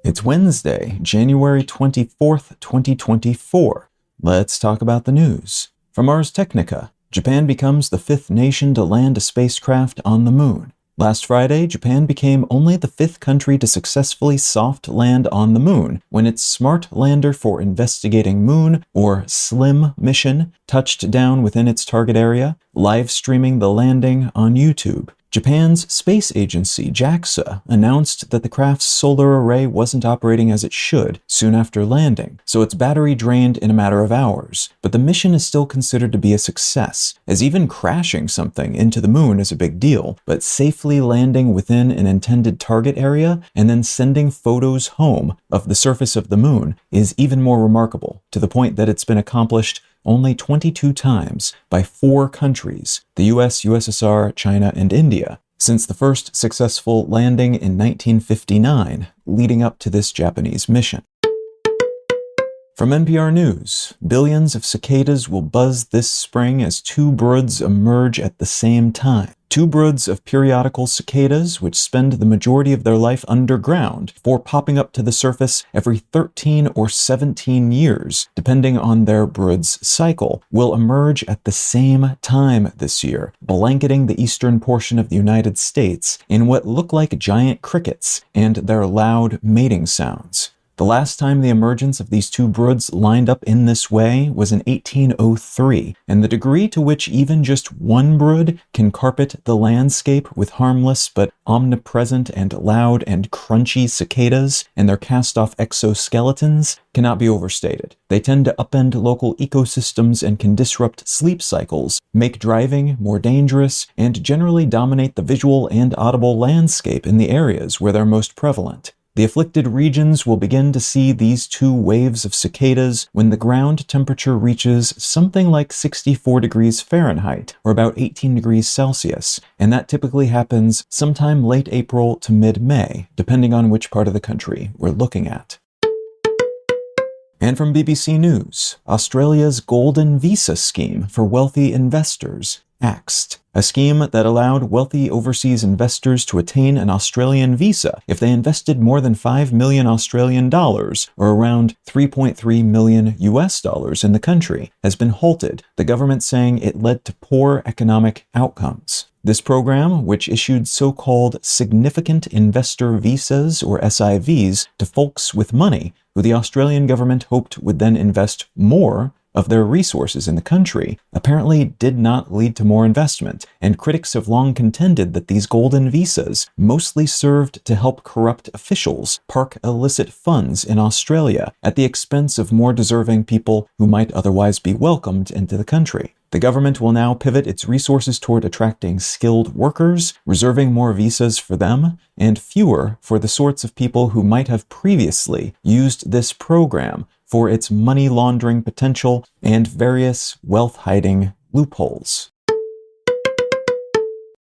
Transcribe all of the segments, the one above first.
It's Wednesday, January 24th, 2024. Let's talk about the news. From Ars Technica, Japan becomes the fifth nation to land a spacecraft on the moon. Last Friday, Japan became only the fifth country to successfully soft land on the moon when its Smart Lander for Investigating Moon, or SLIM mission, touched down within its target area, live streaming the landing on YouTube. Japan's space agency, JAXA, announced that the craft's solar array wasn't operating as it should soon after landing, so its battery drained in a matter of hours. But the mission is still considered to be a success, as even crashing something into the moon is a big deal, but safely landing within an intended target area and then sending photos home of the surface of the moon is even more remarkable, to the point that it's been accomplished only 22 times by 4 countries, the US, USSR, China, and India, since the first successful landing in 1959, leading up to this Japanese mission. From NPR News, billions of cicadas will buzz this spring as 2 broods emerge at the same time. 2 broods of periodical cicadas, which spend the majority of their life underground before popping up to the surface every 13 or 17 years, depending on their brood's cycle, will emerge at the same time this year, blanketing the eastern portion of the United States in what look like giant crickets and their loud mating sounds. The last time the emergence of these 2 broods lined up in this way was in 1803, and the degree to which even just one brood can carpet the landscape with harmless but omnipresent and loud and crunchy cicadas and their cast-off exoskeletons cannot be overstated. They tend to upend local ecosystems and can disrupt sleep cycles, make driving more dangerous, and generally dominate the visual and audible landscape in the areas where they're most prevalent. The afflicted regions will begin to see these 2 waves of cicadas when the ground temperature reaches something like 64 degrees Fahrenheit, or about 18 degrees Celsius, and that typically happens sometime late April to mid-May, depending on which part of the country we're looking at. And from BBC News, Australia's Golden Visa scheme for wealthy investors axed. A scheme that allowed wealthy overseas investors to attain an Australian visa if they invested more than 5 million Australian dollars, or around 3.3 million US dollars in the country, has been halted, the government saying it led to poor economic outcomes. This program, which issued so-called significant investor visas, or SIVs, to folks with money, who the Australian government hoped would then invest more of their resources in the country, apparently did not lead to more investment, and critics have long contended that these golden visas mostly served to help corrupt officials park illicit funds in Australia at the expense of more deserving people who might otherwise be welcomed into the country. The government will now pivot its resources toward attracting skilled workers, reserving more visas for them, and fewer for the sorts of people who might have previously used this program for its money laundering potential and various wealth-hiding loopholes.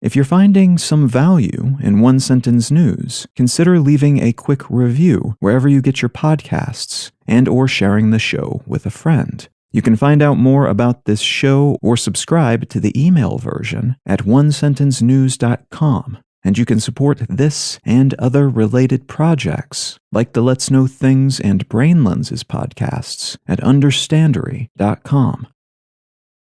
If you're finding some value in One Sentence News, consider leaving a quick review wherever you get your podcasts and/or sharing the show with a friend. You can find out more about this show or subscribe to the email version at onesentencenews.com. And you can support this and other related projects, like the Let's Know Things and Brain Lenses podcasts, at understandery.com.